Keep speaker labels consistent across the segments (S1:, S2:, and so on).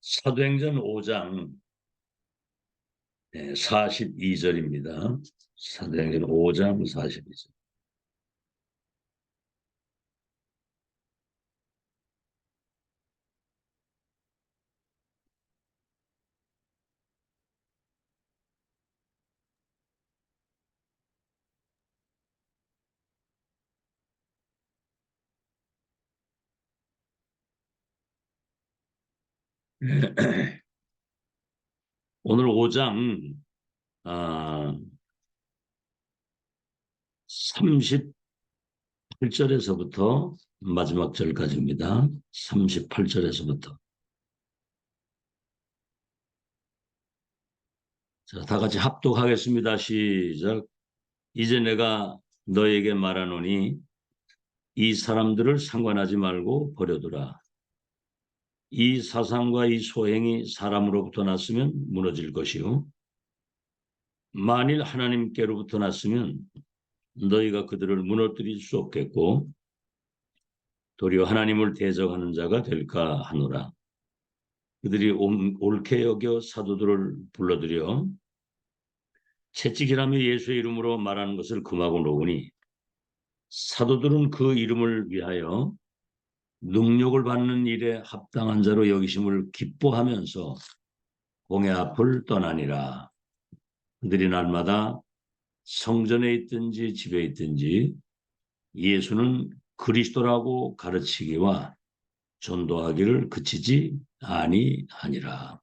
S1: 사도행전 5장 42절입니다. 사도행전 5장 42절. 오늘 5장 38절에서부터 마지막 절까지입니다. 38절에서부터. 자, 다 같이 합독하겠습니다. 시작. 이제 내가 너에게 말하노니 이 사람들을 상관하지 말고 버려두라. 이 사상과 이 소행이 사람으로부터 났으면 무너질 것이요. 만일 하나님께로부터 났으면 너희가 그들을 무너뜨릴 수 없겠고 도리어 하나님을 대적하는 자가 될까 하노라. 그들이 옳게 여겨 사도들을 불러들여 채찍이라며 예수의 이름으로 말하는 것을 금하고 놓으니 사도들은 그 이름을 위하여 능력을 받는 일에 합당한 자로 여기심을 기뻐하면서 공회 앞을 떠나니라. 그들이 날마다 성전에 있든지 집에 있든지 예수는 그리스도라고 가르치기와 전도하기를 그치지 아니하니라.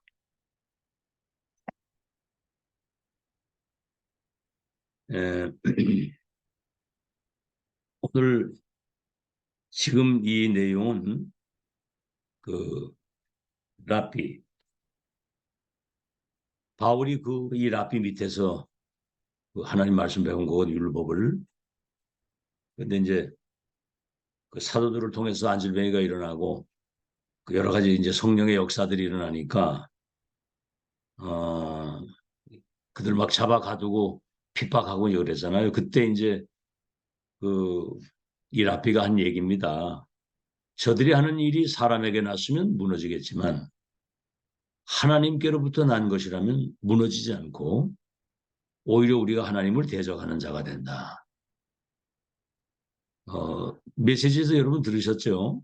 S1: 오늘 지금 이 내용은 그 랍비 바울이 이 랍비 밑에서 그 하나님 말씀 배운 거 율법을 근데 이제 그 사도들을 통해서 안질병이가 일어나고 그 여러 가지 이제 성령의 역사들이 일어나니까 그들 막 잡아 가두고 핍박하고 그러잖아요. 그때 이제 이 랍비가 한 얘기입니다. 저들이 하는 일이 사람에게 났으면 무너지겠지만 하나님께로부터 난 것이라면 무너지지 않고 오히려 우리가 하나님을 대적하는 자가 된다. 메시지에서 여러분 들으셨죠?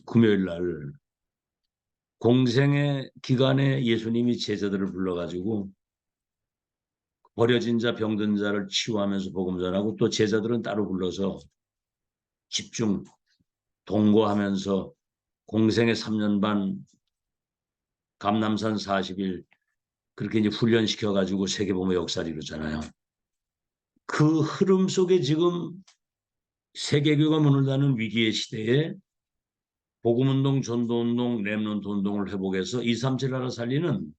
S1: 금요일 날 공생의 기간에 예수님이 제자들을 불러가지고 버려진 자, 병든 자를 치유하면서 복음 전하고 또 제자들은 따로 불러서 집중, 동거하면서 공생의 3년 반, 감남산 40일 그렇게 이제 훈련시켜가지고 세계복음의 역사를 이루잖아요. 그 흐름 속에 지금 세계교가 문을 닫는 위기의 시대에 복음운동, 전도운동, 렘넌트 운동을 회복해서 237 나라 살리는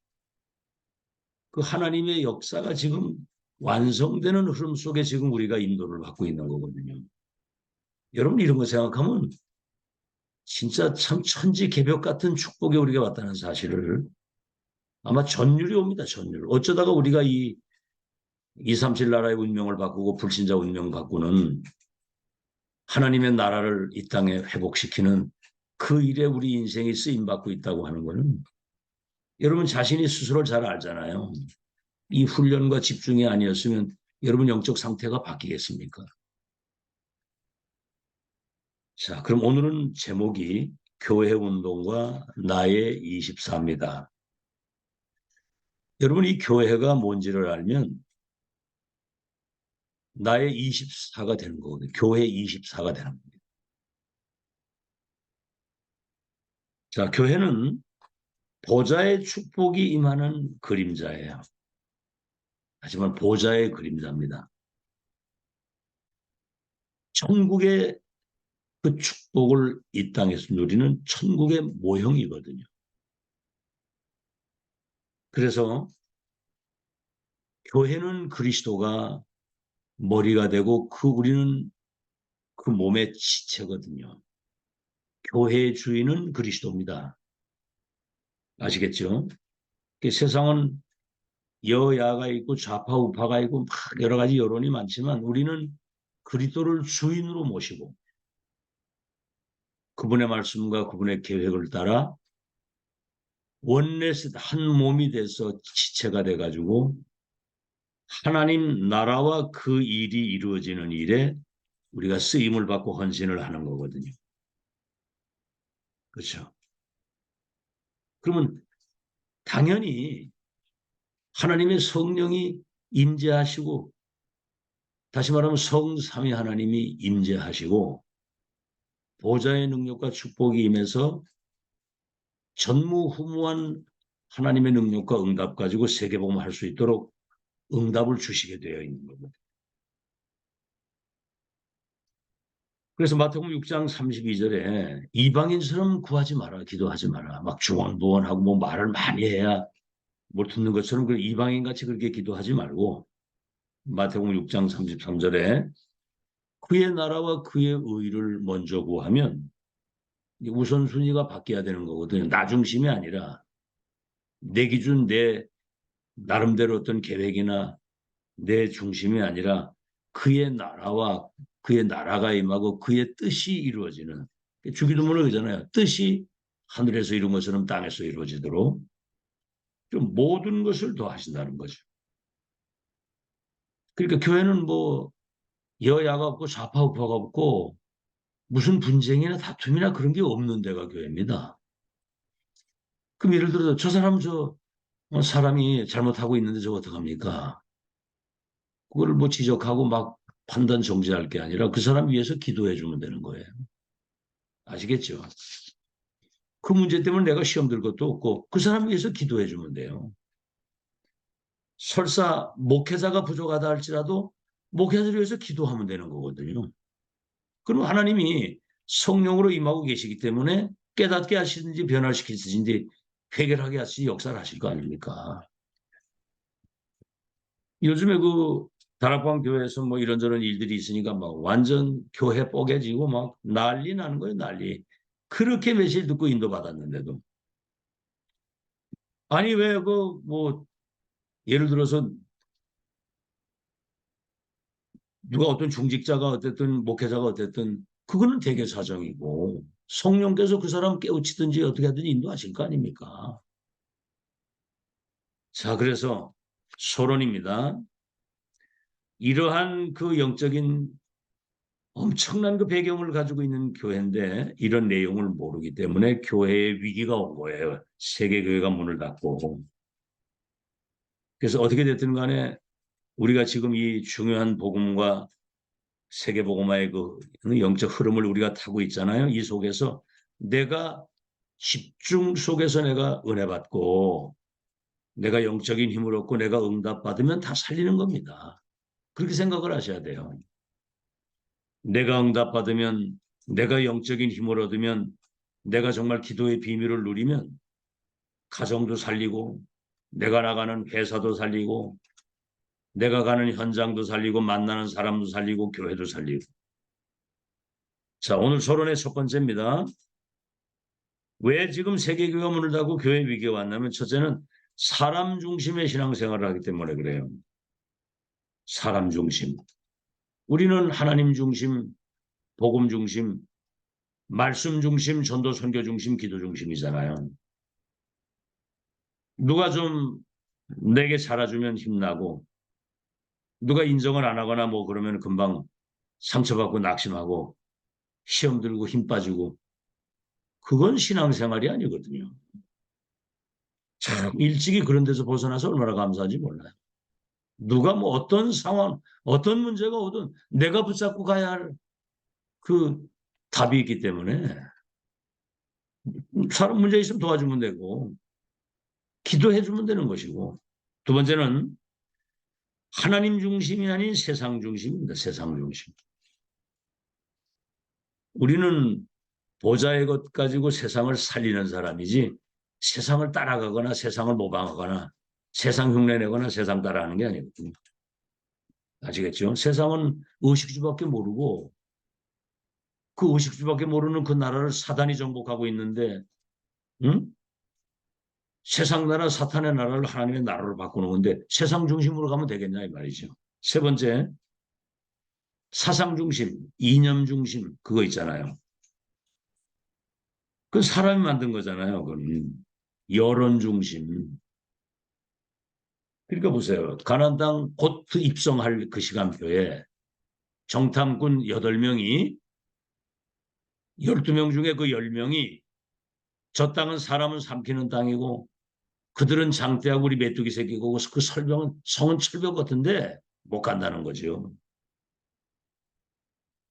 S1: 그 하나님의 역사가 지금 완성되는 흐름 속에 지금 우리가 인도를 받고 있는 거거든요. 여러분 이런 거 생각하면 진짜 참 천지개벽 같은 축복에 우리가 왔다는 사실을 아마 전율이 옵니다. 전율. 어쩌다가 우리가 이 237 나라의 운명을 바꾸고 불신자 운명 바꾸는 하나님의 나라를 이 땅에 회복시키는 그 일에 우리 인생이 쓰임받고 있다고 하는 것은 여러분 자신이 스스로를 잘 알잖아요. 이 훈련과 집중이 아니었으면 여러분 영적 상태가 바뀌겠습니까? 자, 그럼 오늘은 제목이 교회 운동과 나의 24입니다. 여러분 이 교회가 뭔지를 알면 나의 24가 되는 거거든요. 교회 24가 되는 겁니다. 자, 교회는 보좌의 축복이 임하는 그림자예요. 하지만 보좌의 그림자입니다. 천국의 그 축복을 이 땅에서 누리는 천국의 모형이거든요. 그래서 교회는 그리스도가 머리가 되고 우리는 그 몸의 지체거든요. 교회의 주인은 그리스도입니다. 아시겠죠? 세상은 여야가 있고 좌파 우파가 있고 막 여러 가지 여론이 많지만 우리는 그리스도를 주인으로 모시고 그분의 말씀과 그분의 계획을 따라 원내스 한 몸이 돼서 지체가 돼가지고 하나님 나라와 그 일이 이루어지는 일에 우리가 쓰임을 받고 헌신을 하는 거거든요. 그렇죠? 그러면 당연히 하나님의 성령이 임재하시고, 다시 말하면 성삼위 하나님이 임재하시고 보좌의 능력과 축복이 임해서 전무후무한 하나님의 능력과 응답 가지고 세계복음을 할 수 있도록 응답을 주시게 되어 있는 겁니다. 그래서 마태복음 6장 32절에 이방인처럼 구하지 마라, 기도하지 마라. 막 중언부언하고 뭐 말을 많이 해야 뭘 듣는 것처럼 그 이방인같이 그렇게 기도하지 말고, 마태복음 6장 33절에 그의 나라와 그의 의를 먼저 구하면 우선순위가 바뀌어야 되는 거거든요. 나 중심이 아니라 내 기준, 내 나름대로 어떤 계획이나 내 중심이 아니라 그의 나라와 그의 나라가 임하고 그의 뜻이 이루어지는, 주기도문을 그러잖아요. 뜻이 하늘에서 이룬 것처럼 땅에서 이루어지도록 좀 모든 것을 더하신다는 거죠. 그러니까 교회는 뭐 여야가 없고 좌파 우파가 없고 무슨 분쟁이나 다툼이나 그런 게 없는 데가 교회입니다. 그럼 예를 들어서 저 사람 사람이 잘못하고 있는데 저 어떡합니까? 그거를 뭐 지적하고 막 판단 정지할 게 아니라 그 사람 위해서 기도해 주면 되는 거예요. 아시겠죠? 그 문제 때문에 내가 시험 들 것도 없고 그 사람 위해서 기도해 주면 돼요. 설사 목회자가 부족하다 할지라도 목회자를 위해서 기도하면 되는 거거든요. 그럼 하나님이 성령으로 임하고 계시기 때문에 깨닫게 하시든지 변화시키시든지 해결하게 하시든지 역사를 하실 거 아닙니까? 요즘에 그 다락방 교회에서 뭐 이런저런 일들이 있으니까 막 완전 교회 뽀개지고 막 난리 나는 거예요, 난리. 그렇게 메시지 듣고 인도받았는데도. 아니, 왜 그 뭐 예를 들어서 누가 어떤 중직자가 어쨌든 목회자가 어쨌든 그거는 대개 사정이고 성령께서 그 사람 깨우치든지 어떻게 하든지 인도하실 거 아닙니까? 자, 그래서 소론입니다. 이러한 그 영적인 엄청난 그 배경을 가지고 있는 교회인데 이런 내용을 모르기 때문에 교회에 위기가 온 거예요. 세계교회가 문을 닫고. 그래서 어떻게 됐든 간에 우리가 지금 이 중요한 복음과 세계복음화의 그 영적 흐름을 우리가 타고 있잖아요. 이 속에서 내가 집중 속에서 내가 은혜 받고 내가 영적인 힘을 얻고 내가 응답 받으면 다 살리는 겁니다. 그렇게 생각을 하셔야 돼요. 내가 응답받으면, 내가 영적인 힘을 얻으면, 내가 정말 기도의 비밀을 누리면 가정도 살리고, 내가 나가는 회사도 살리고, 내가 가는 현장도 살리고, 만나는 사람도 살리고, 교회도 살리고. 자, 오늘 서론의 첫 번째입니다. 왜 지금 세계교회가 문을 닫고 교회 위기가 왔냐면, 첫째는 사람 중심의 신앙생활을 하기 때문에 그래요. 사람 중심. 우리는 하나님 중심, 복음 중심, 말씀 중심, 전도 선교 중심, 기도 중심이잖아요. 누가 좀 내게 잘해주면 힘나고 누가 인정을 안 하거나 뭐 그러면 금방 상처받고 낙심하고 시험 들고 힘 빠지고 그건 신앙생활이 아니거든요. 참 일찍이 그런 데서 벗어나서 얼마나 감사한지 몰라요. 누가 뭐 어떤 상황, 어떤 문제가 오든 내가 붙잡고 가야 할 그 답이 있기 때문에 사람 문제 있으면 도와주면 되고 기도해 주면 되는 것이고, 두 번째는 하나님 중심이 아닌 세상 중심입니다. 세상 중심. 우리는 보좌의 것 가지고 세상을 살리는 사람이지 세상을 따라가거나 세상을 모방하거나 세상 흉내내거나 세상 따라하는 게 아니거든요. 아시겠죠? 세상은 의식주밖에 모르고 그 의식주밖에 모르는 그 나라를 사단이 정복하고 있는데, 응? 세상 나라 사탄의 나라를 하나님의 나라로 바꾸는 건데 세상 중심으로 가면 되겠냐 이 말이죠. 세 번째, 사상 중심, 이념 중심 그거 있잖아요. 그건 사람이 만든 거잖아요. 그건. 여론 중심. 그러니까 보세요. 가나안 땅 곧 입성할 그 시간표에 정탐꾼 8명이 12명 중에 그 10명이 저 땅은 사람은 삼키는 땅이고 그들은 장대하고 우리 메뚜기 새끼고 그 성은 철벽 같은데 못 간다는 거죠.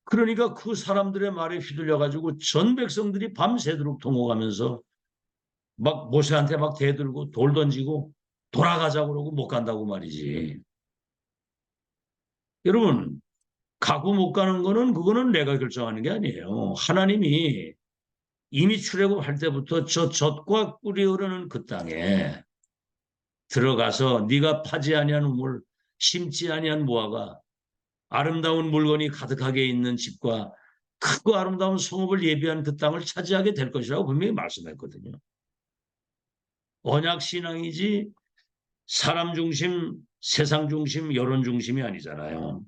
S1: 그러니까 그 사람들의 말에 휘둘려가지고 전 백성들이 밤새도록 통곡하면서 막 모세한테 막 대들고 돌 던지고 돌아가자고 그러고 못 간다고 말이지. 여러분, 가고 못 가는 거는 그거는 내가 결정하는 게 아니에요. 하나님이 이미 출애굽할 때부터 저 젖과 꿀이 흐르는 그 땅에 들어가서 네가 파지 아니한 우물, 심지 아니한 무화과, 아름다운 물건이 가득하게 있는 집과 크고 아름다운 성읍을 예비한 그 땅을 차지하게 될 것이라고 분명히 말씀했거든요. 언약 신앙이지 사람 중심, 세상 중심, 여론 중심이 아니잖아요.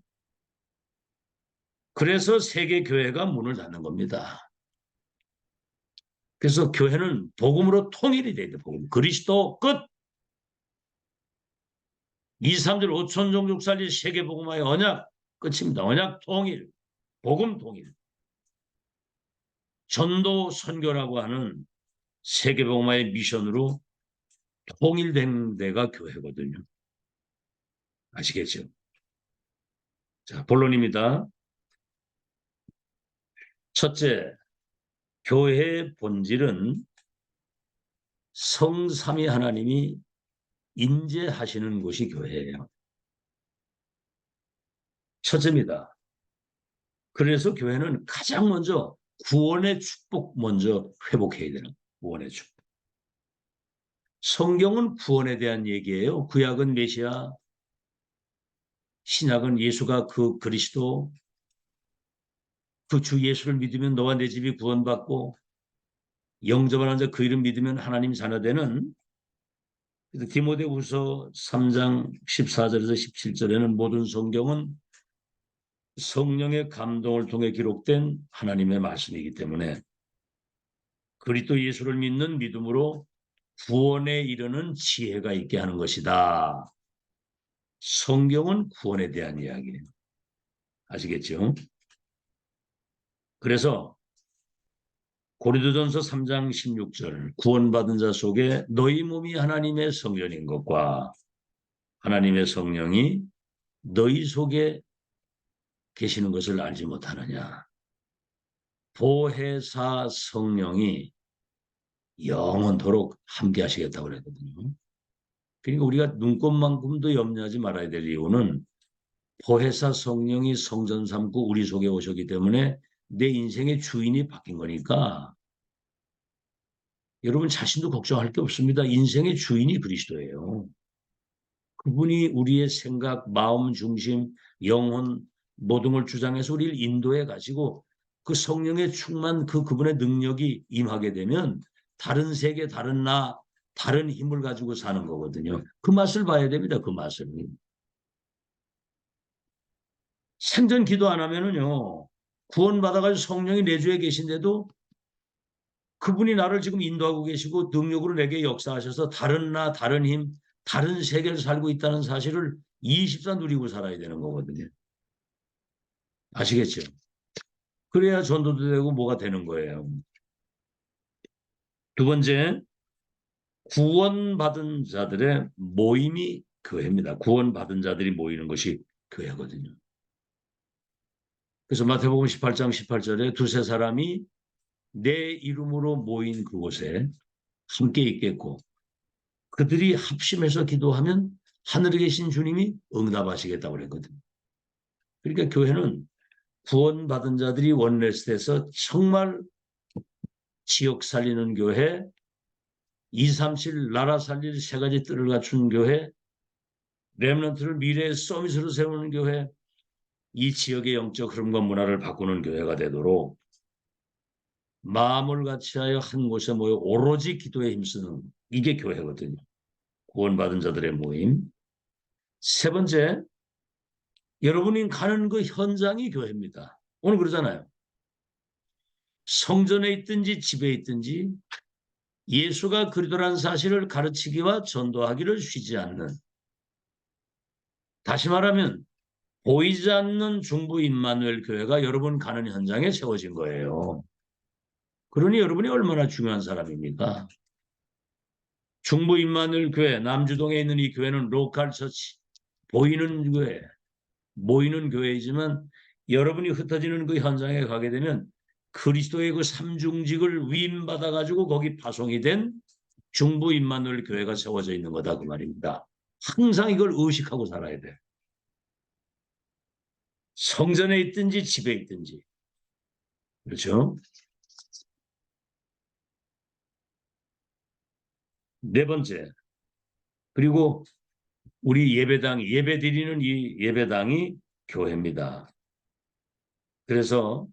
S1: 그래서 세계 교회가 문을 닫는 겁니다. 그래서 교회는 복음으로 통일이 돼야 돼. 복음. 그리스도 끝. 2, 3절 5천 종족 살릴 세계 복음화의 언약 끝입니다. 언약 통일, 복음 통일. 전도 선교라고 하는 세계 복음화의 미션으로 통일된 데가 교회거든요. 아시겠죠? 자, 본론입니다. 첫째, 교회의 본질은 성삼위 하나님이 인재하시는 곳이 교회예요. 첫째입니다. 그래서 교회는 가장 먼저 구원의 축복 먼저 회복해야 되는 구원의 축복. 성경은 구원에 대한 얘기예요. 구약은 메시아, 신약은 예수가 그 그리스도, 그 주 예수를 믿으면 너와 내 집이 구원받고 영접하는 자 그 이름 믿으면 하나님 자녀 되는 디모데후서 3장 14절에서 17절에는 모든 성경은 성령의 감동을 통해 기록된 하나님의 말씀이기 때문에 그리스도 예수를 믿는 믿음으로 구원에 이르는 지혜가 있게 하는 것이다. 성경은 구원에 대한 이야기예요. 아시겠죠? 그래서 고린도전서 3장 16절 구원받은 자 속에 너희 몸이 하나님의 성전인 것과 하나님의 성령이 너희 속에 계시는 것을 알지 못하느냐. 보혜사 성령이 영원토록 함께 하시겠다고 그랬거든요. 그러니까 우리가 눈꽃만큼도 염려하지 말아야 될 이유는 보혜사 성령이 성전 삼고 우리 속에 오셨기 때문에 내 인생의 주인이 바뀐 거니까 여러분 자신도 걱정할 게 없습니다. 인생의 주인이 그리스도예요. 그분이 우리의 생각, 마음 중심, 영혼 모든 걸 주장해서 우리를 인도해 가지고 그 성령의 충만 그분의 능력이 임하게 되면 다른 세계, 다른 나, 다른 힘을 가지고 사는 거거든요. 그 맛을 봐야 됩니다. 그 맛을. 생전 기도 안 하면은요. 구원받아가지고 성령이 내 주에 계신데도 그분이 나를 지금 인도하고 계시고 능력으로 내게 역사하셔서 다른 나, 다른 힘, 다른 세계를 살고 있다는 사실을 24 누리고 살아야 되는 거거든요. 아시겠죠? 그래야 전도도 되고 뭐가 되는 거예요. 두 번째, 구원받은 자들의 모임이 교회입니다. 구원받은 자들이 모이는 것이 교회거든요. 그래서 마태복음 18장 18절에 두세 사람이 내 이름으로 모인 그곳에 함께 있겠고 그들이 합심해서 기도하면 하늘에 계신 주님이 응답하시겠다고 그랬거든요. 그러니까 교회는 구원받은 자들이 원레스트에서 정말 지역 살리는 교회, 237 나라 살릴 세 가지 뜰을 갖춘 교회, 렘넌트를 미래의 서밋으로 세우는 교회, 이 지역의 영적 흐름과 문화를 바꾸는 교회가 되도록 마음을 같이하여 한 곳에 모여 오로지 기도에 힘쓰는 이게 교회거든요. 구원받은 자들의 모임. 세 번째, 여러분이 가는 그 현장이 교회입니다. 오늘 그러잖아요. 성전에 있든지 집에 있든지 예수가 그리스도라는 사실을 가르치기와 전도하기를 쉬지 않는, 다시 말하면 보이지 않는 중부 임마누엘 교회가 여러분 가는 현장에 세워진 거예요. 그러니 여러분이 얼마나 중요한 사람입니까? 중부 임마누엘 교회, 남주동에 있는 이 교회는 로컬 처치, 보이는 교회, 모이는 교회이지만 여러분이 흩어지는 그 현장에 가게 되면 그리스도의 그 삼중직을 위임받아 가지고 거기 파송이 된 중부 임마누엘 교회가 세워져 있는 거다 그 말입니다. 항상 이걸 의식하고 살아야 돼. 성전에 있든지 집에 있든지. 그렇죠? 네 번째. 그리고 우리 예배당이, 예배 드리는 이 예배당이 교회입니다. 그래서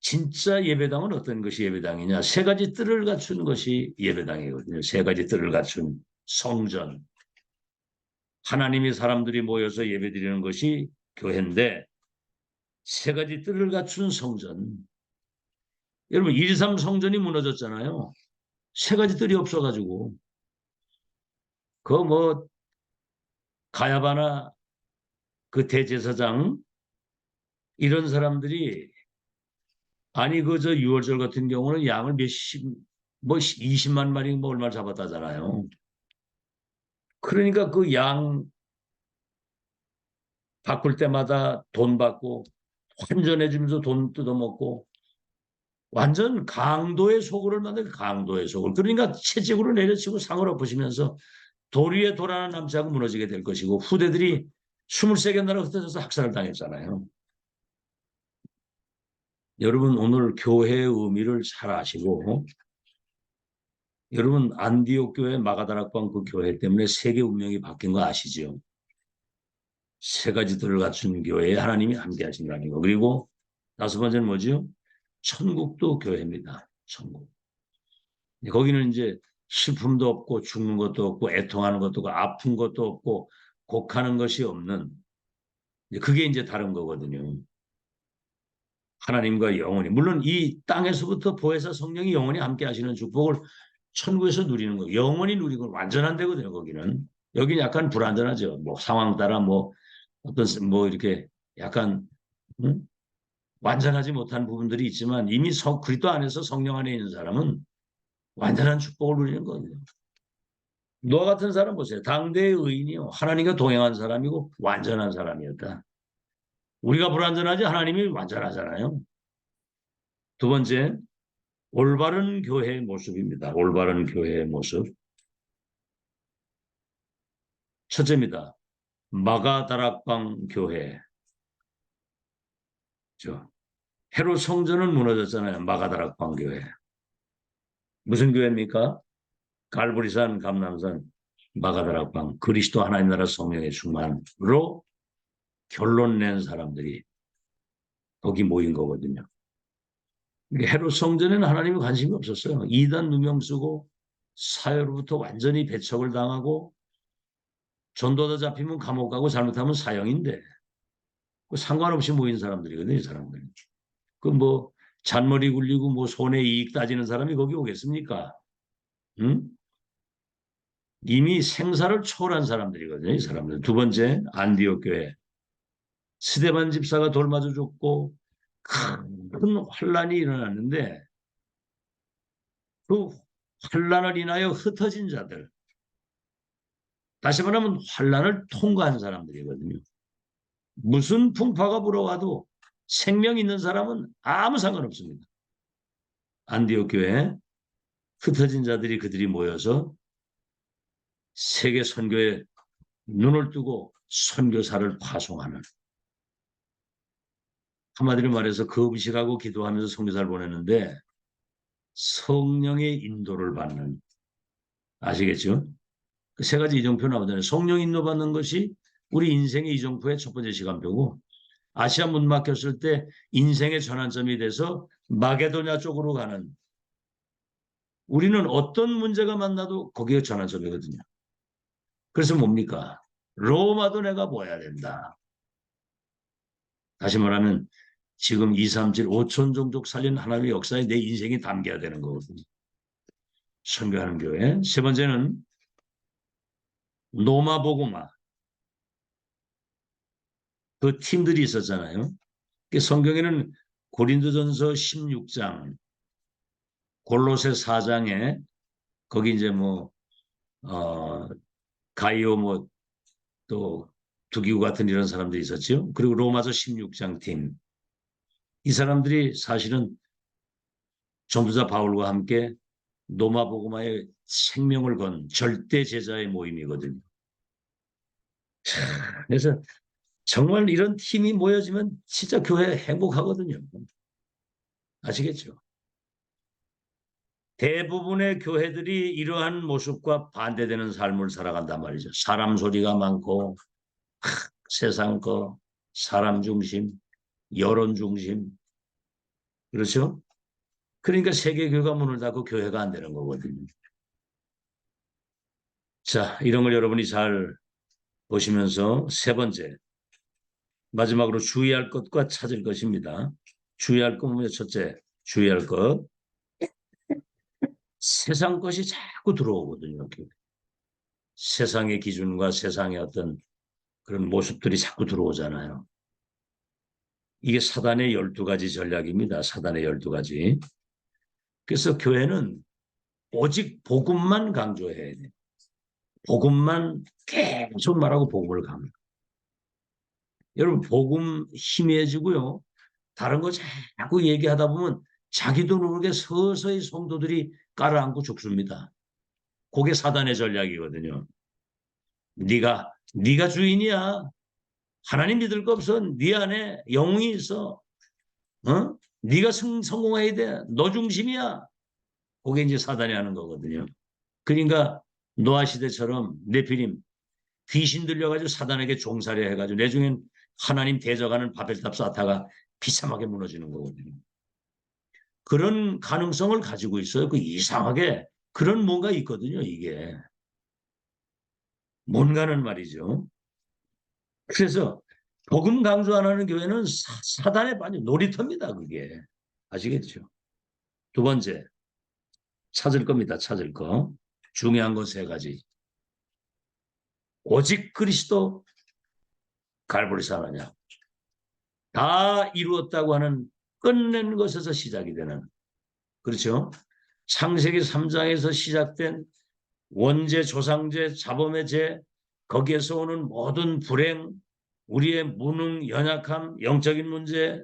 S1: 진짜 예배당은 어떤 것이 예배당이냐? 세 가지 뜰을 갖춘 것이 예배당이거든요. 세 가지 뜰을 갖춘 성전. 하나님이 사람들이 모여서 예배드리는 것이 교회인데 세 가지 뜰을 갖춘 성전. 여러분 1.3 성전이 무너졌잖아요. 세 가지 뜰이 없어가지고 그 뭐 가야바나 그 대제사장 이런 사람들이 아니 그 저 6월절 같은 경우는 양을 몇십 뭐 20만 마리 뭐 얼마 잡았다잖아요. 그러니까 그 양 바꿀 때마다 돈 받고 환전해 주면서 돈 뜯어먹고 완전 강도의 소굴을 만든 강도의 소굴. 그러니까 채찍으로 내려치고 상을 엎으시면서 돌 위에 돌 하나 남지 않고 무너지게 될 것이고 후대들이 23개 나라 흩어져서 학살을 당했잖아요. 여러분 오늘 교회의 의미를 잘 아시고 여러분 안디옥 교회 마가다락방 그 교회 때문에 세계 운명이 바뀐 거 아시죠? 세 가지들을 갖춘 교회에 하나님이 함께 하신다는 거. 그리고 다섯 번째는 뭐죠? 천국도 교회입니다. 천국. 거기는 이제 슬픔도 없고 죽는 것도 없고 애통하는 것도 없고 아픈 것도 없고 곡하는 것이 없는 그게 이제 다른 거거든요. 하나님과 영원히 물론 이 땅에서부터 보혜사 성령이 영원히 함께 하시는 축복을 천국에서 누리는 거 영원히 누리고 완전한 데거든요. 거기는 여기는 약간 불완전하죠. 뭐 상황 따라 뭐 어떤 뭐 이렇게 약간 응? 완전하지 못한 부분들이 있지만 이미 그리스도 안에서 성령 안에 있는 사람은 완전한 축복을 누리는 거거든요. 노아 같은 사람 보세요. 당대의 의인이요. 하나님과 동행한 사람이고 완전한 사람이었다. 우리가 불완전하지 하나님이 완전하잖아요. 두 번째, 올바른 교회의 모습입니다. 올바른 교회의 모습. 첫째입니다. 마가다락방 교회. 헤롯 성전은 무너졌잖아요. 마가다락방 교회. 무슨 교회입니까? 갈보리산, 감람산, 마가다락방. 그리스도 하나님 나라 성령의 충만으로 결론 낸 사람들이 거기 모인 거거든요. 헤롯 성전에는 하나님이 관심이 없었어요. 이단 누명 쓰고 사회로부터 완전히 배척을 당하고 전도하다 잡히면 감옥 가고 잘못하면 사형인데 상관없이 모인 사람들이거든요. 이 사람들. 그 뭐 잔머리 굴리고 뭐 손해 이익 따지는 사람이 거기 오겠습니까? 응? 이미 생사를 초월한 사람들이거든요. 이 사람들. 두 번째 안디옥 교회. 스데반 집사가 돌 맞아 죽고 큰 환란이 일어났는데 그 환란을 인하여 흩어진 자들. 다시 말하면 환란을 통과한 사람들이거든요. 무슨 풍파가 불어와도 생명 있는 사람은 아무 상관없습니다. 안디옥 교회 흩어진 자들이 그들이 모여서 세계 선교에 눈을 뜨고 선교사를 파송하는 한마디로 말해서 금식하고 기도하면서 선교사를 보냈는데 성령의 인도를 받는 아시겠죠? 그 세 가지 이정표 나오잖아요. 성령 인도 받는 것이 우리 인생의 이정표의 첫 번째 시간표고 아시아 문 막혔을 때 인생의 전환점이 돼서 마게도냐 쪽으로 가는 우리는 어떤 문제가 만나도 거기에 전환점이거든요. 그래서 뭡니까? 로마도 내가 보아야 된다. 다시 말하면 지금 2, 3, 7, 5천 종족 살린 하나님의 역사에 내 인생이 담겨야 되는 거거든요. 선교하는 교회. 세 번째는 노마보고마. 그 팀들이 있었잖아요. 성경에는 고린도전서 16장, 골로새 4장에 거기 이제 뭐 가이오 뭐 또 두기구 같은 이런 사람들이 있었죠. 그리고 로마서 16장 팀. 이 사람들이 사실은 전도자 바울과 함께 노마보고마의 생명을 건 절대 제자의 모임이거든요. 그래서 정말 이런 팀이 모여지면 진짜 교회 행복하거든요. 아시겠죠? 대부분의 교회들이 이러한 모습과 반대되는 삶을 살아간단 말이죠. 사람 소리가 많고 세상 거, 사람 중심, 여론 중심. 그렇죠? 그러니까 세계교회가 문을 닫고 교회가 안 되는 거거든요. 자, 이런 걸 여러분이 잘 보시면서 세 번째, 마지막으로 주의할 것과 찾을 것입니다. 주의할 것은 첫째, 주의할 것. 세상 것이 자꾸 들어오거든요. 세상의 기준과 세상의 어떤 그런 모습들이 자꾸 들어오잖아요. 이게 사단의 12가지 전략입니다. 사단의 12가지. 그래서 교회는 오직 복음만 강조해야 돼요. 복음만 계속 말하고 복음을 강조. 여러분 복음 희미해지고요. 다른 거 자꾸 얘기하다 보면 자기도 모르게 서서히 성도들이 깔아앉고 죽습니다. 그게 사단의 전략이거든요. 네가 주인이야. 하나님 믿을 거 없어. 네 안에 영웅이 있어. 네가 성공해야 돼. 너 중심이야. 그게 이제 사단이 하는 거거든요. 그러니까 노아 시대처럼 네피림 귀신 들려가지고 사단에게 종살이 해가지고 내중엔 하나님 대적하는 바벨탑 쌓다가 비참하게 무너지는 거거든요. 그런 가능성을 가지고 있어요. 그 이상하게 그런 뭔가 있거든요. 이게 뭔가는 말이죠. 그래서 복음 강조 안 하는 교회는 사단에 빠진 놀이터입니다. 그게 아시겠죠? 두 번째 찾을 겁니다. 찾을 거 중요한 건 세 가지. 오직 그리스도 갈보리산하냐. 다 이루었다고 하는 끝낸 것에서 시작이 되는 그렇죠. 창세기 3장에서 시작된 원죄, 조상죄, 자범의 죄 거기에서 오는 모든 불행, 우리의 무능, 연약함, 영적인 문제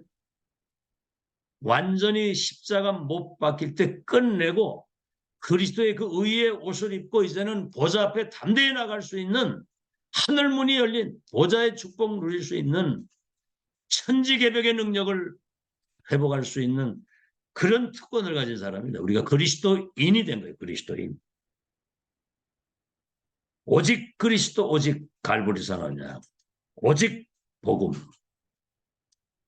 S1: 완전히 십자가 못 박힐 때 끝내고 그리스도의 그 의의 옷을 입고 이제는 보좌 앞에 담대히 나갈 수 있는 하늘문이 열린 보좌의 축복 누릴 수 있는 천지개벽의 능력을 회복할 수 있는 그런 특권을 가진 사람입니다. 우리가 그리스도인이 된 거예요. 그리스도인. 오직 그리스도 오직 갈보리산하냐. 오직 복음.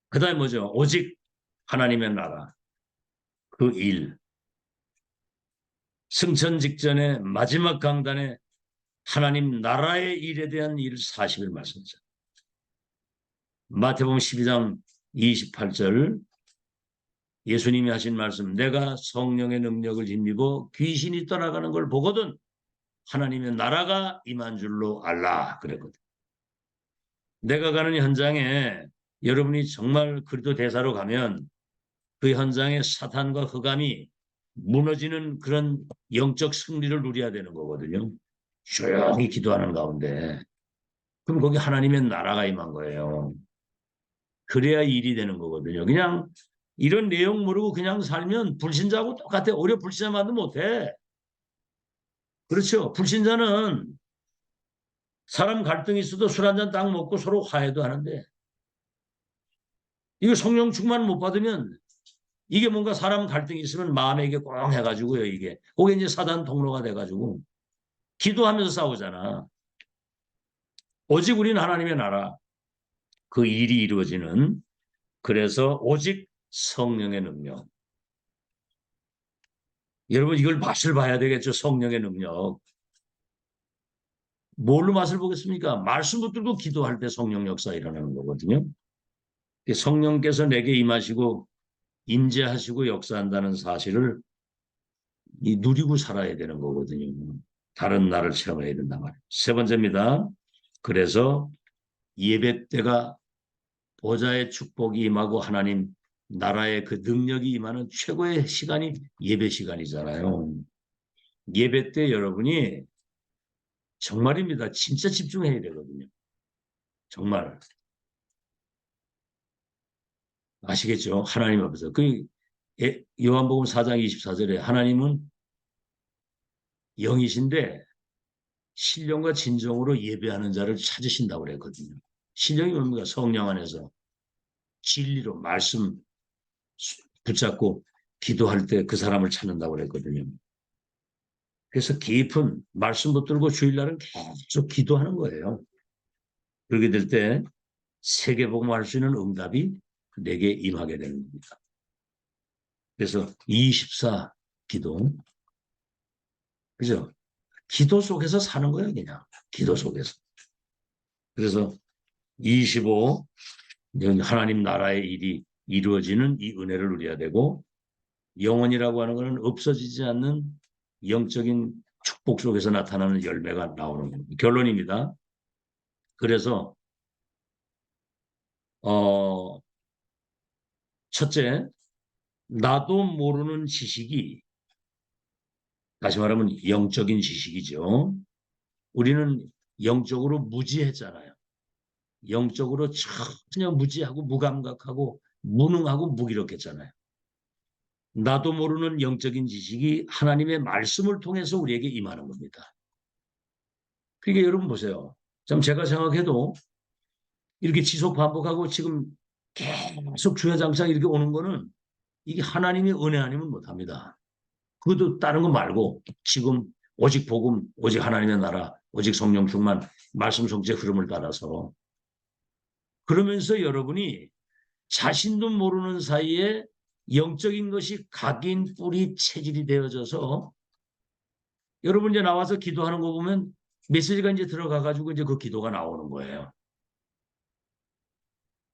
S1: 그 다음에 뭐죠? 오직 하나님의 나라. 그 일. 승천 직전에 마지막 강단에 하나님 나라의 일에 대한 일 40일 말씀이죠. 마태복음 12장 28절 예수님이 하신 말씀 내가 성령의 능력을 힘입어 귀신이 떠나가는 걸 보거든 하나님의 나라가 임한 줄로 알라 그랬거든. 내가 가는 현장에 여러분이 정말 그리스도 대사로 가면 그 현장에 사탄과 흑암이 무너지는 그런 영적 승리를 누려야 되는 거거든요. 조용히 기도하는 가운데. 그럼 거기 하나님의 나라가 임한 거예요. 그래야 일이 되는 거거든요. 그냥 이런 내용 모르고 그냥 살면 불신자하고 똑같아. 오히려 불신자만도 못해. 그렇죠. 불신자는 사람 갈등이 있어도 술 한잔 딱 먹고 서로 화해도 하는데 이거 성령 충만 못 받으면 이게 뭔가 사람 갈등이 있으면 마음에 이게 꽁 해가지고요. 이게 그게 이제 사단 통로가 돼가지고 기도하면서 싸우잖아. 오직 우리는 하나님의 나라 그 일이 이루어지는 그래서 오직 성령의 능력. 여러분 이걸 맛을 봐야 되겠죠. 성령의 능력. 뭘로 맛을 보겠습니까? 말씀 붙들고 기도할 때 성령 역사 일어나는 거거든요. 성령께서 내게 임하시고 임재하시고 역사한다는 사실을 이 누리고 살아야 되는 거거든요. 다른 나를 체험해야 된단 말이에요. 세 번째입니다. 그래서 예배 때가 보좌의 축복이 임하고 하나님 나라의 그 능력이 임하는 최고의 시간이 예배 시간이잖아요. 예배 때 여러분이 정말입니다. 진짜 집중해야 되거든요. 정말. 아시겠죠? 하나님 앞에서. 요한복음 4장 24절에 하나님은 영이신데 신령과 진정으로 예배하는 자를 찾으신다고 그랬거든요. 신령이 뭡니까? 성령 안에서 진리로 말씀 붙잡고 기도할 때 그 사람을 찾는다고 그랬거든요. 그래서 깊은 말씀 붙들고 주일날은 계속 기도하는 거예요. 그렇게 될 때 세계복음할 수 있는 응답이 내게 임하게 되는 겁니다. 그래서 24 기도, 그죠? 기도 속에서 사는 거예요, 그냥. 기도 속에서. 그래서 25, 하나님 나라의 일이 이루어지는 이 은혜를 누려야 되고, 영혼이라고 하는 것은 없어지지 않는 영적인 축복 속에서 나타나는 열매가 나오는 겁니다. 결론입니다. 그래서 첫째, 나도 모르는 지식이, 다시 말하면 영적인 지식이죠. 우리는 영적으로 무지했잖아요. 영적으로 전혀 무지하고 무감각하고 무능하고 무기력했잖아요. 나도 모르는 영적인 지식이 하나님의 말씀을 통해서 우리에게 임하는 겁니다. 그러니까 여러분 보세요. 참 제가 생각해도 이렇게 지속 반복하고 지금 계속 주야장창 이렇게 오는 거는 이게 하나님의 은혜 아니면 못합니다. 그것도 다른 거 말고 지금 오직 복음, 오직 하나님의 나라, 오직 성령 충만, 말씀 성취의 흐름을 따라서 그러면서 여러분이 자신도 모르는 사이에 영적인 것이 각인 뿌리 체질이 되어져서 여러분 이제 나와서 기도하는 거 보면 메시지가 이제 들어가 가지고 이제 그 기도가 나오는 거예요.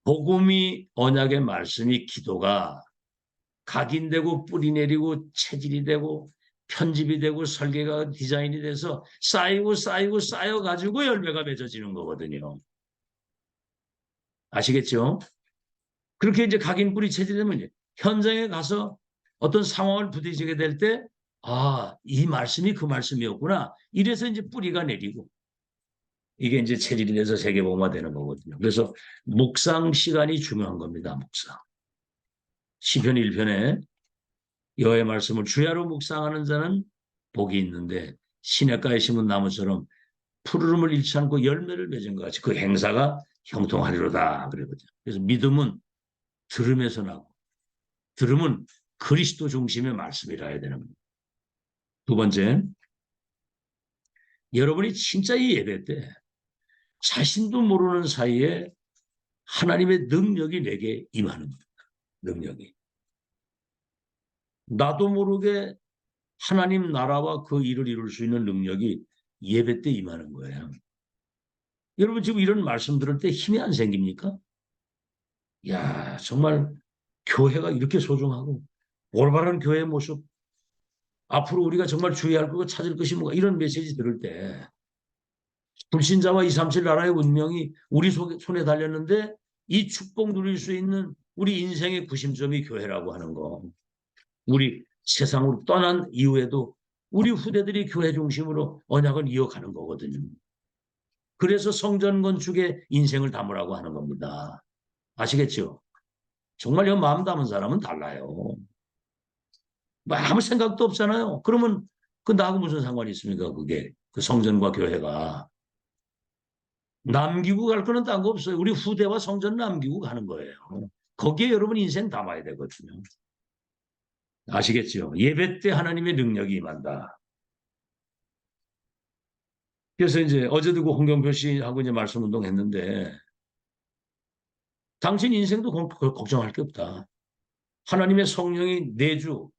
S1: 복음이 언약의 말씀이 기도가 각인되고 뿌리 내리고 체질이 되고 편집이 되고 설계가 디자인이 돼서 쌓이고 쌓이고 쌓여가지고 열매가 맺어지는 거거든요. 아시겠죠? 그렇게 이제 각인 뿌리 체질되면 현장에 가서 어떤 상황을 부딪히게 될 때, 아, 이 말씀이 그 말씀이었구나. 이래서 이제 뿌리가 내리고 이게 이제 체질이 돼서 세계복음화되는 거거든요. 그래서 묵상 시간이 중요한 겁니다. 묵상. 시편 1편에 여호와의 말씀을 주야로 묵상하는 자는 복이 있는데 시냇가에 심은 나무처럼 푸르름을 잃지 않고 열매를 맺은 것 같이 그 행사가 형통하리로다 그러거든요. 그래서 믿음은 들음에서 나고 들음은 그리스도 중심의 말씀이라 해야 되는 겁니다. 두 번째, 여러분이 진짜 이 예배 때 자신도 모르는 사이에 하나님의 능력이 내게 임하는 겁니다. 능력이. 나도 모르게 하나님 나라와 그 일을 이룰 수 있는 능력이 예배 때 임하는 거예요. 여러분 지금 이런 말씀 들을 때 힘이 안 생깁니까? 야, 정말 교회가 이렇게 소중하고 올바른 교회의 모습, 앞으로 우리가 정말 주의할 거 찾을 것이 뭔가 이런 메시지 들을 때 불신자와 237 나라의 운명이 우리 손에 달렸는데 이 축복 누릴 수 있는 우리 인생의 구심점이 교회라고 하는 거. 우리 세상으로 떠난 이후에도 우리 후대들이 교회 중심으로 언약을 이어가는 거거든요. 그래서 성전 건축에 인생을 담으라고 하는 겁니다. 아시겠죠? 정말 이 마음 담은 사람은 달라요. 뭐 아무 생각도 없잖아요. 그러면 그 나하고 무슨 상관이 있습니까? 그게 그 성전과 교회가 남기고 갈 거는 딴 거 없어요. 우리 후대와 성전 남기고 가는 거예요. 거기에 여러분 인생 담아야 되거든요. 아시겠죠? 예배 때 하나님의 능력이 임한다. 그래서 이제 어제도 그 홍경표 씨하고 이제 말씀 운동 했는데 당신 인생도 걱정할 게 없다. 하나님의 성령이 내주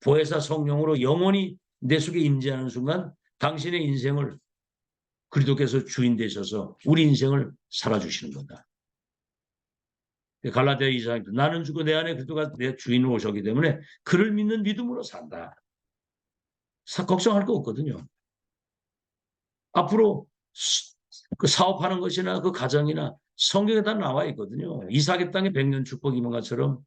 S1: 보혜사 성령으로 영원히 내 속에 임재하는 순간 당신의 인생을 그리스도께서 주인 되셔서 우리 인생을 살아주시는 거다. 갈라디아 2장 나는 죽고 내 안에 그리스도가 내 주인으로 오셨기 때문에 그를 믿는 믿음으로 산다. 걱정할 거 없거든요. 앞으로 그 사업하는 것이나 그 가정이나 성경에 다 나와 있거든요. 이삭의 땅에 100년 축복이 있는 것처럼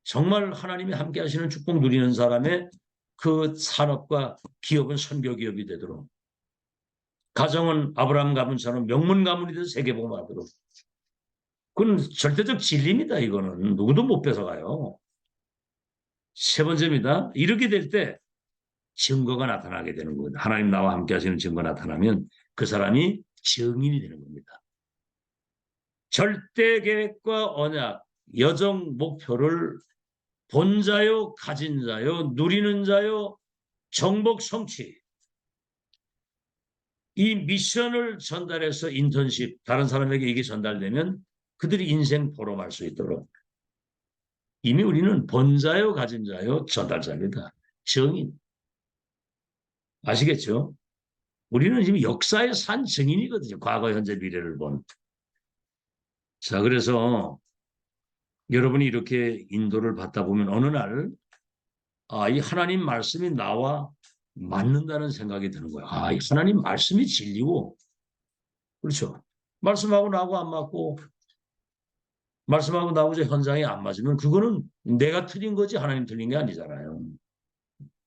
S1: 정말 하나님이 함께 하시는 축복 누리는 사람의 그 산업과 기업은 선교 기업이 되도록, 가정은 아브라함 가문처럼 명문 가문이 돼서 세계복음하도록. 그건 절대적 진리입니다. 이거는 누구도 못 뺏어가요. 세 번째입니다. 이렇게 될 때 증거가 나타나게 되는 겁니다. 하나님 나와 함께 하시는 증거가 나타나면 그 사람이 증인이 되는 겁니다. 절대 계획과 언약, 여정 목표를 본 자요, 가진 자요, 누리는 자요, 정복 성취. 이 미션을 전달해서 인턴십, 다른 사람에게 이게 전달되면 그들이 인생 보람할 수 있도록 이미 우리는 본 자요, 가진 자요, 전달자입니다. 증인. 아시겠죠? 우리는 지금 역사의 산 증인이거든요. 과거, 현재, 미래를 본. 자, 그래서 여러분이 이렇게 인도를 받다 보면 어느 날, 이 하나님 말씀이 나와 맞는다는 생각이 드는 거예요. 이 하나님 말씀이 진리고, 그렇죠. 말씀하고 나하고 안 맞고, 말씀하고 나하고 현장에 안 맞으면 그거는 내가 틀린 거지 하나님 틀린 게 아니잖아요.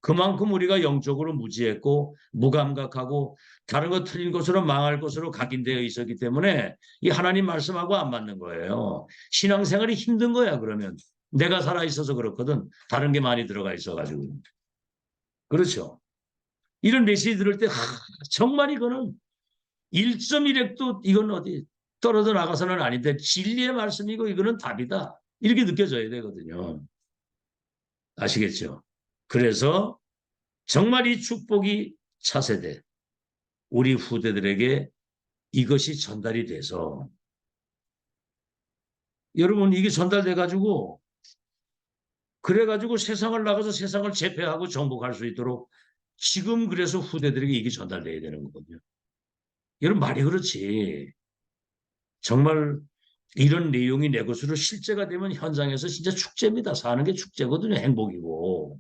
S1: 그만큼 우리가 영적으로 무지했고 무감각하고 다른 거 틀린 것으로 망할 것으로 각인되어 있었기 때문에 이 하나님 말씀하고 안 맞는 거예요. 신앙생활이 힘든 거야. 그러면 내가 살아있어서 그렇거든. 다른 게 많이 들어가 있어가지고. 그렇죠. 이런 메시지 들을 때 정말 이거는 1.1핵도 이건 어디 떨어져 나가서는 아닌데 진리의 말씀이고 이거는 답이다. 이렇게 느껴져야 되거든요. 아시겠죠? 그래서 정말 이 축복이 차세대, 우리 후대들에게 이것이 전달이 돼서 여러분 이게 전달돼가지고 그래가지고 세상을 나가서 세상을 제패하고 정복할 수 있도록 지금 그래서 후대들에게 이게 전달돼야 되는 거거든요. 여러분 말이 그렇지. 정말 이런 내용이 내 것으로 실제가 되면 현장에서 진짜 축제입니다. 사는 게 축제거든요. 행복이고.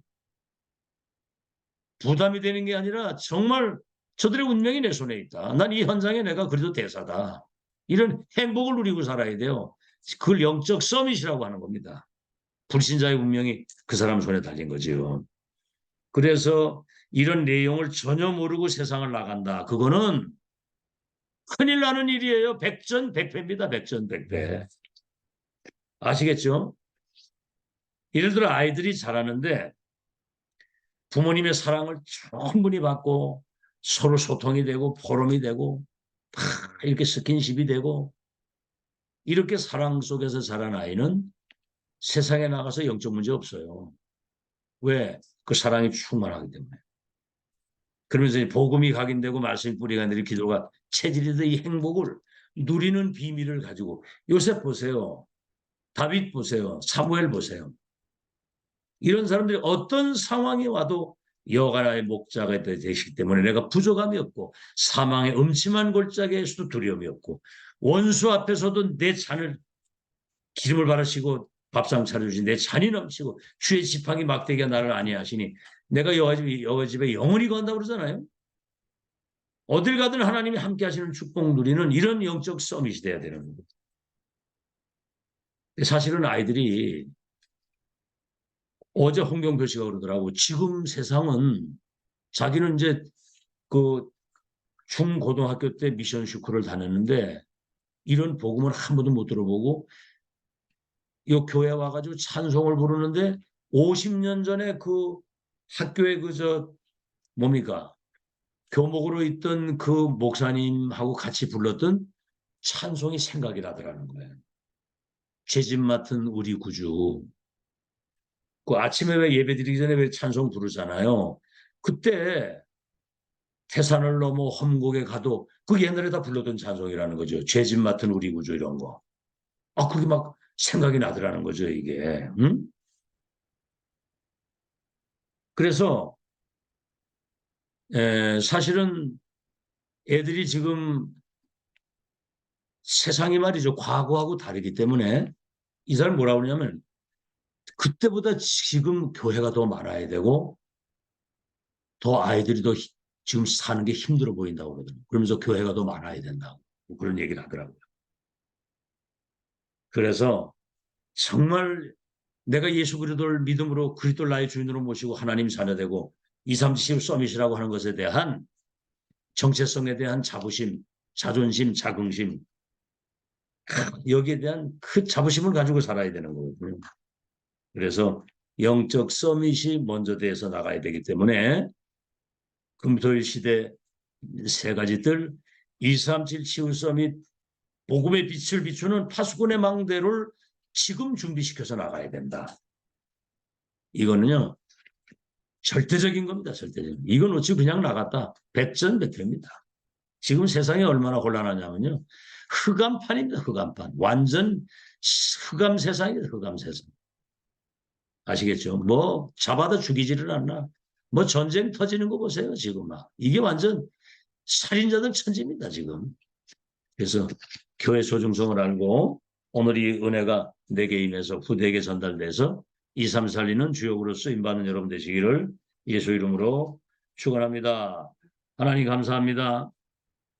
S1: 부담이 되는 게 아니라 정말 저들의 운명이 내 손에 있다. 난 이 현장에 내가 그래도 대사다. 이런 행복을 누리고 살아야 돼요. 그걸 영적 서밋이라고 하는 겁니다. 불신자의 운명이 그 사람 손에 달린 거지요. 그래서 이런 내용을 전혀 모르고 세상을 나간다. 그거는 큰일 나는 일이에요. 백전백패입니다. 백전백패. 아시겠죠? 예를 들어 아이들이 자라는데 부모님의 사랑을 충분히 받고 서로 소통이 되고 포럼이 되고 이렇게 스킨십이 되고 이렇게 사랑 속에서 자란 아이는 세상에 나가서 영적 문제 없어요. 왜? 그 사랑이 충만하기 때문에. 그러면서 복음이 각인되고 말씀이 뿌리가 내리고 기도가 체질이 돼 이 행복을 누리는 비밀을 가지고 요셉 보세요. 다윗 보세요. 사무엘 보세요. 이런 사람들이 어떤 상황이 와도 여호와 나의 목자가 되시기 때문에 내가 부족함이 없고 사망의 음침한 골짜기에서도 두려움이 없고 원수 앞에서도 내 잔을 기름을 바르시고 밥상 차려주신 내 잔이 넘치고 주의 지팡이 막대기가 나를 아니하시니 내가 여호와 집에 영원히 건다고 그러잖아요. 어딜 가든 하나님이 함께 하시는 축복 누리는 이런 영적 서밋이 돼야 되는 겁니다. 사실은 아이들이 어제 홍경표 씨가 그러더라고. 지금 세상은 자기는 이제 그 중고등학교 때 미션 슈크를 다녔는데 이런 복음을 한 번도 못 들어보고 이 교회 와가지고 찬송을 부르는데 50년 전에 그 학교에 뭡니까? 교목으로 있던 그 목사님하고 같이 불렀던 찬송이 생각이 나더라는 거예요. 죄짐 맡은 우리 구주. 그 아침에 왜 예배 드리기 전에 왜 찬송 부르잖아요. 그때 태산을 넘어 험곡에 가도 그 옛날에 다 불렀던 찬송이라는 거죠. 죄짐 맡은 우리 구주 이런 거. 그게 막 생각이 나더라는 거죠, 이게. 응? 그래서 사실은 애들이 지금 세상이 말이죠. 과거하고 다르기 때문에 이 사람 뭐라고 그러냐면 그때보다 지금 교회가 더 많아야 되고 더 아이들이 더 지금 사는 게 힘들어 보인다고 그러더라고요. 그러면서 교회가 더 많아야 된다고 그런 얘기를 하더라고요. 그래서 정말 내가 예수 그리스도를 믿음으로 그리스도를 나의 주인으로 모시고 하나님 자녀되고 237 서밋이라고 하는 것에 대한 정체성에 대한 자부심, 자존심, 자긍심, 여기에 대한 그 자부심을 가지고 살아야 되는 거거든요. 그래서 영적 서밋이 먼저 돼서 나가야 되기 때문에 금토일 시대 세 가지 들 237 치유 서밋 복음의 빛을 비추는 파수꾼의 망대를 지금 준비시켜서 나가야 된다. 이거는요 절대적인 겁니다. 절대적인. 이건 어찌 그냥 나갔다. 백전백패입니다. 지금 세상이 얼마나 혼란하냐면요. 흑암판입니다. 흑암판. 완전 흑암 세상이에요. 흑암 세상. 아시겠죠? 뭐 잡아다 죽이지를 않나. 뭐 전쟁 터지는 거 보세요. 지금 막. 이게 완전 살인자들 천지입니다. 지금. 그래서 교회 소중성을 알고 오늘 이 은혜가 내게 임해서 후대에게 전달돼서 234리는 주역으로 쓰임받는 여러분 되시기를 예수 이름으로 축원합니다. 하나님 감사합니다.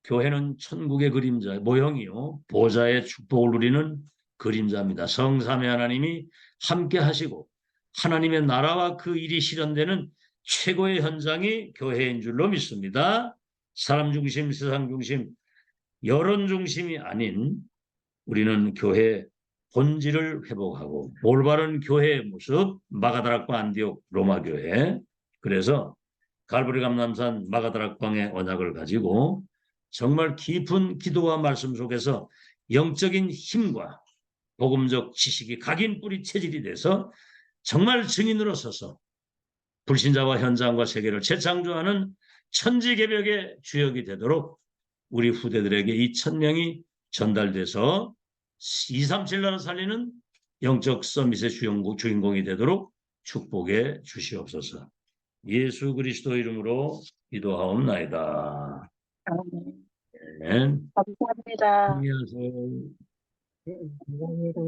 S1: 교회는 천국의 그림자, 모형이요. 보좌의 축복을 누리는 그림자입니다. 성삼위 하나님이 함께 하시고 하나님의 나라와 그 일이 실현되는 최고의 현장이 교회인 줄로 믿습니다. 사람 중심, 세상 중심, 여론 중심이 아닌 우리는 교회 본질을 회복하고 올바른 교회의 모습, 마가다락방 안디옥 로마 교회. 그래서 갈보리 감람산 마가다락방의 언약을 가지고 정말 깊은 기도와 말씀 속에서 영적인 힘과 복음적 지식이 각인 뿌리 체질이 돼서 정말 증인으로 서서 불신자와 현장과 세계를 재창조하는 천지개벽의 주역이 되도록 우리 후대들에게 이 천명이 전달돼서 237 나라 살리는 영적 서밋의 주인공이 되도록 축복해 주시옵소서. 예수 그리스도 이름으로 기도하옵나이다.
S2: 아멘.
S1: 네.
S2: 감사합니다.
S1: 안녕하세요.
S2: 네, 감사합니다.